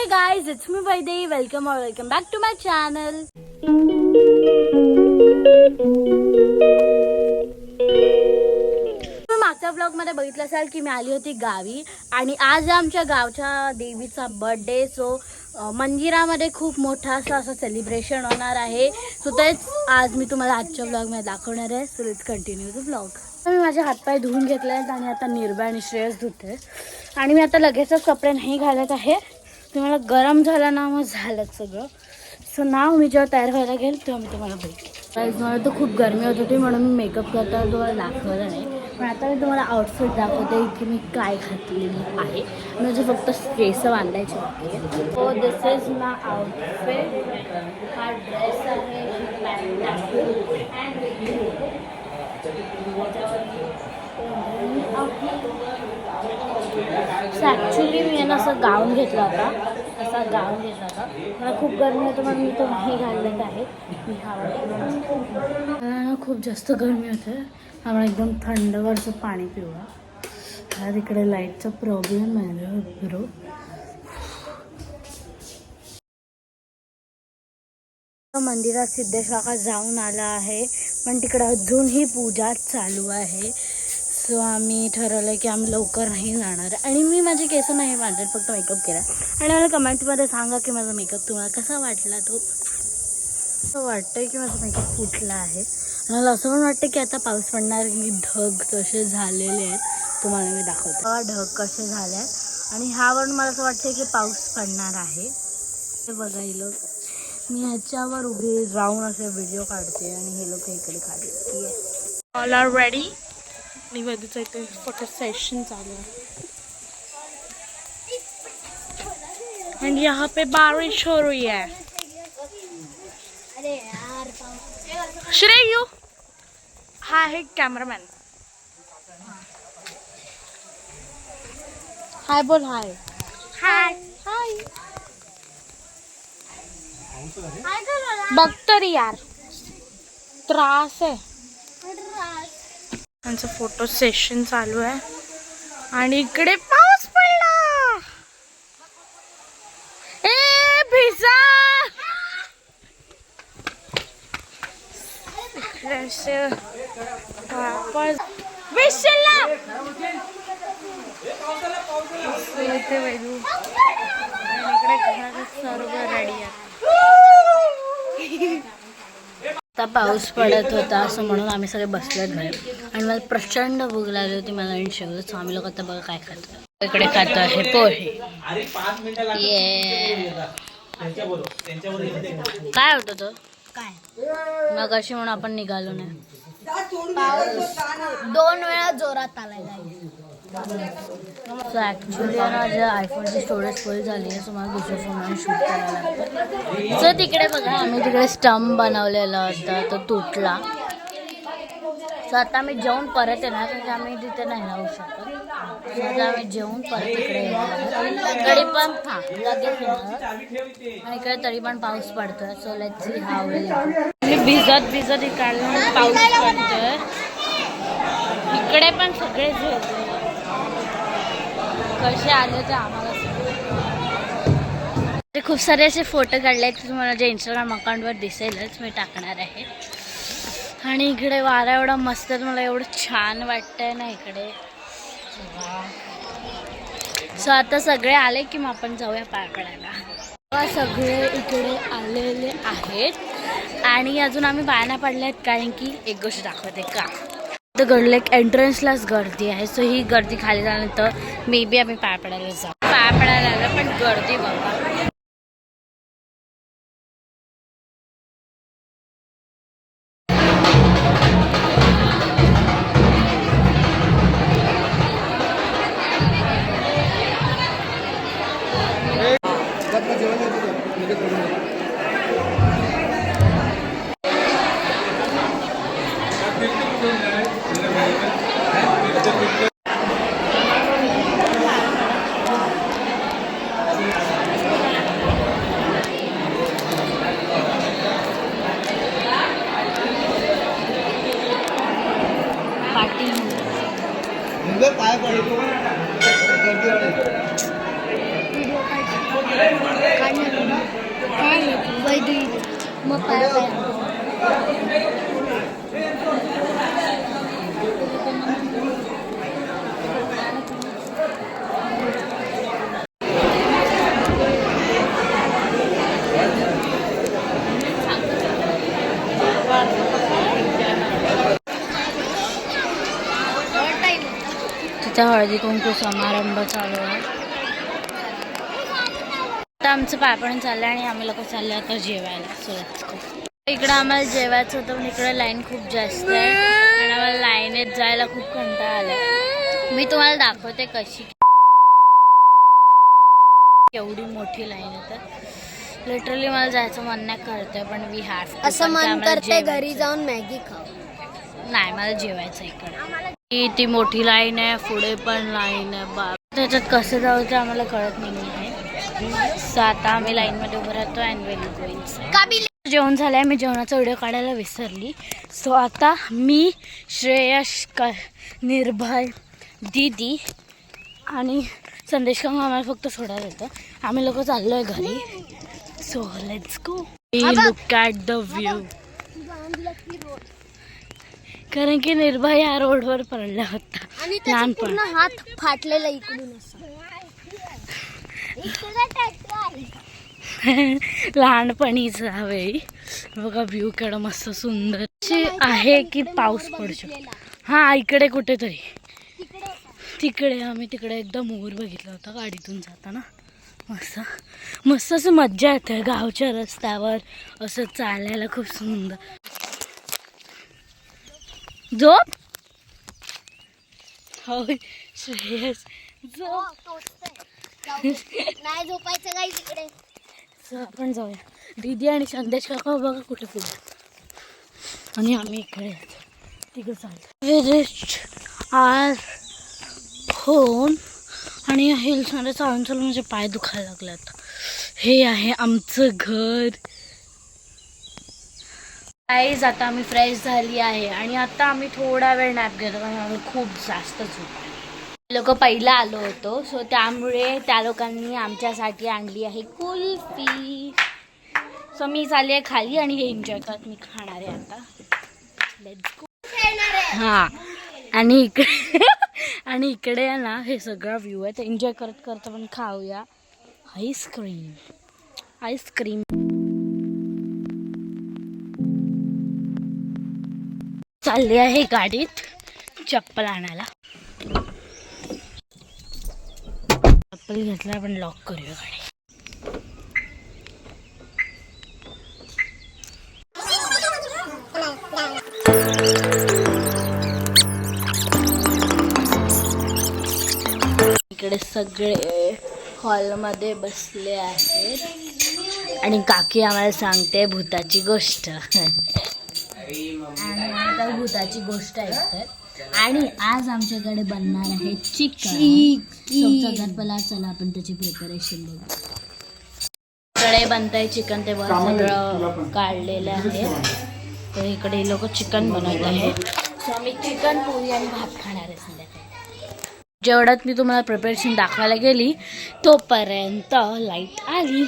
Hey guys, it's me Vaidehi. Welcome back to my channel. तुम्ही मागच्या blog मध्ये बघितलं असाल की मी आली होती गावी आणि आज आमच्या गावच्या देवीचा बर्थडे. सो मंदिरामध्ये खूप मोठा असं सेलिब्रेशन होणार आहे. सो तेच आज मी तुम्हाला आजच्या ब्लॉग मध्ये दाखवणार आहे. So let's continue the blog. मी माझे हातपाय धुवून घेतले आहेत आणि आता निर्भय आणि श्रेयस धुते आणि मी आता लगेचच कपडे नाही घालत आहे. तुम्हाला गरम झालं ना मग झालंच सगळं. सो नाव मी जेव्हा तयार व्हायला गेल तेव्हा मी तुम्हाला भेटेल. मला तर खूप गरमी होत होती म्हणून मी मेकअप करता तुम्हाला दाखवलं नाही. पण आता मी तुम्हाला आउटफिट दाखवते की मी काय घातलेली आहे. म्हणजे फक्त केस बांधायचे बाकी आहे. So this is my outfit. हा ड्रेस आहे, पॅन्ट ॲक्च्युली मी ना असं गाऊन घेतला होता. मला खूप गरमी होतं म्हणून मी तो हे घालत आहे. मी मला ना खूप जास्त गरमी होते. आम्हाला एकदम थंडवरचं पाणी पिऊया. हा तिकडे लाईटचा प्रॉब्लेम आहे बरोबर. मंदिरात सिद्धेश काका जाऊन आला आहे पण तिकडे अजूनही पूजा चालू आहे. सो आम्ही ठरवलं की आम्ही लवकर नाही जाणार आणि मी माझे केस नाही बांधत, फक्त मेकअप केला. आणि मला कमेंटमध्ये सांगा की माझा मेकअप तुम्हाला कसा वाटला. तो असं वाटतं की माझा मेकअप फुटला आहे. मला असं पण वाटतं की आता पाऊस पडणार की ढग कसे झालेले आहेत. तुम्हाला मी दाखवते ढग कसे झाले आहेत आणि ह्यावरून मला असं वाटतं की पाऊस पडणार आहे. ते बघायला मी ह्याच्यावर उभे राहून असे व्हिडिओ काढते आणि हे लोक इकडे काढते. All R ready. निवेदिता इथे फोटो सेशन चालू है एंड यहाँ पे बारिश हो रही है. श्रेयू हा है कैमरामैन. हाय बोल. हाय हाय हाय. बघ तरी यार त्रास आहे. त्यांचं फोटो सेशन चालू आहे आणि इकडे पाऊस पडला. ए भिजा वापस विशला इथे वेगळू. इकडे घरात सर्व रेडी आहे. आता पाऊस पडत होता असं म्हणून आम्ही सगळे बसलेत बाहेर आणि मला प्रचंड भूक लागली होती. मला आणि शेवलं. सो आम्ही लोक आता बघा काय खातो. इकडे खातो आहे पोहे. काय होतं तो काय मग अशी म्हणून आपण निघालो नाही. 2 वेळा जोरात आलाय. सो ॲक्च्युली माझ्या आयफोनची स्टोरेज फुल झाली आहे. सो मला दुसऱ्या फोनवर शूट करायला लागतं. सो तिकडे बघा आम्ही तिकडे स्टंप बनवलेला होता तो तुटला. सो आता आम्ही जेवून परत येणार कारण आम्ही तिथे नाही राहू शकत. सो आता आम्ही जेवून परत इकडे येणार. तरी पण हां लगेच येणार आणि इकडे तरी पण पाऊस पडतोय. So let's see how will it. भिजत इकडे पाऊस पडतोय. इकडे पण सगळेच होते कसे आले ते आम्हाला ते खूप सारे असे फोटो काढले आहेत. तुम्हाला जे इंस्टाग्राम अकाउंटवर दिसेलच मी टाकणार आहे. आणि इकडे वारा एवढा मस्त मला एवढं छान वाटतंय ना इकडे. सो आता सगळे आले की मग आपण जाऊया पाय पडायला. सगळे इकडे आलेले आहेत आणि अजून आम्ही पाय नाही पडले आहेत कारण की एक गोष्ट दाखवते का तर गडले एंट्रन्सलाच गर्दी आहे. सो ही गर्दी खाली झाल्यानंतर मे बी आम्ही पाय पडायला जाऊ. पाय पडायला आलं पण गर्दी बघा. पाय पडतो पाय धुई मग पाय तिथे हळदी कुंकू समारंभ चालू आहे. आता आमचं पापण चाललं आणि आम्ही लोक चाललो आता जेवायला. इकडं आम्हाला जेवायचं होतं पण इकडे लाईन खूप जास्त आहे आणि आम्हाला लाईनेत जायला खूप कंटाळा आला. मी तुम्हाला दाखवते कशी एवढी मोठी लाईन आहे. तर लिटरली मला जायचं मन नाही करतंय पण वी हॅव असं मन करते घरी जाऊन मॅगी खाऊ. नाही मला जेवायचं इकडे. ती मोठी लाईन आहे, पुढे पण लाईन आहे. बाप त्याच्यात कसं जाऊ ते आम्हाला कळत नाही आहे. सो आता आम्ही लाईनमध्ये उभं राहतो अँड वेल गोईंग. जेवण झालंय. मी जेवणाचा व्हिडिओ काढायला विसरली. सो आता मी श्रेयश निर्भय दीदी आणि संदेश काका आम्हाला फक्त सोडायला येतं. आम्ही लोक चाललोय घरी. So let's go. Look at the view. कारण की निर्भय या रोडवर पडला होता आणि लहानपण. हात फाटलेला इकडून लहानपणीचा वेळी बघा व्ह्यू केवढा मस्त सुंदर आहे की पाऊस पडू शकतो. हा इकडे कुठेतरी तिकडे आम्ही तिकडे एकदा मोर बघितला होता गाडीतून जाताना. मस्त मस्त असं मज्जा येते गावच्या रस्त्यावर असं चालायला. खूप सुंदर. झोप होय श्रेयस झोप. नाही झोपायचं काही तिकडे. आपण जाऊया. दीदी आणि संदेश काका बघा कुठे पुढे आणि आम्ही इकडे तिकडे चालतो. आर होम आणि हिल्समध्ये चालून चालून माझे पाय दुखायला लागल्यात. हे आहे आमचं घर. गाईज आता आम्ही फ्रेश झाली आहे आणि आता आम्ही थोडा वेळ नॅप घेतो कारण आम्ही खूप जास्त झोप लोक पहिला आलो होतो. सो त्यामुळे त्या लोकांनी आमच्यासाठी आणली आहे कुल्फी. सो मी चालली आहे खाली आणि हे एन्जॉय करत मी खाणार आहे आता. Let's go. हां आणि इकडे आणि इकडे ना हे सगळं व्ह्यू आहे. तर एन्जॉय करत करत पण खाऊया आईस्क्रीम. आईस्क्रीम चालली आहे गाडीत चप्पल आणायला. चप्पल घेतला पण लॉक करूया गाडी. इकडे सगळे हॉलमध्ये बसले आहेत आणि काकी आम्हाला सांगते भूताची गोष्ट. आणि आता भूताची गोष्ट ऐकतात आणि आज आमच्याकडे बनणार आहे चिकन. सगळ्यात पहिला चला आपण त्याची प्रिपरेशन बघू. इकडे बनतंय चिकन. ते बघा सगळं काढलेलं आहे. तर इकडे लोक चिकन बनवत आहेत. सो आम्ही चिकन पोळी आणि भात खाणार आहे संध्याकाळी. जेवढ्यात मी तुम्हाला प्रिपरेशन दाखवायला गेली तोपर्यंत लाईट आली.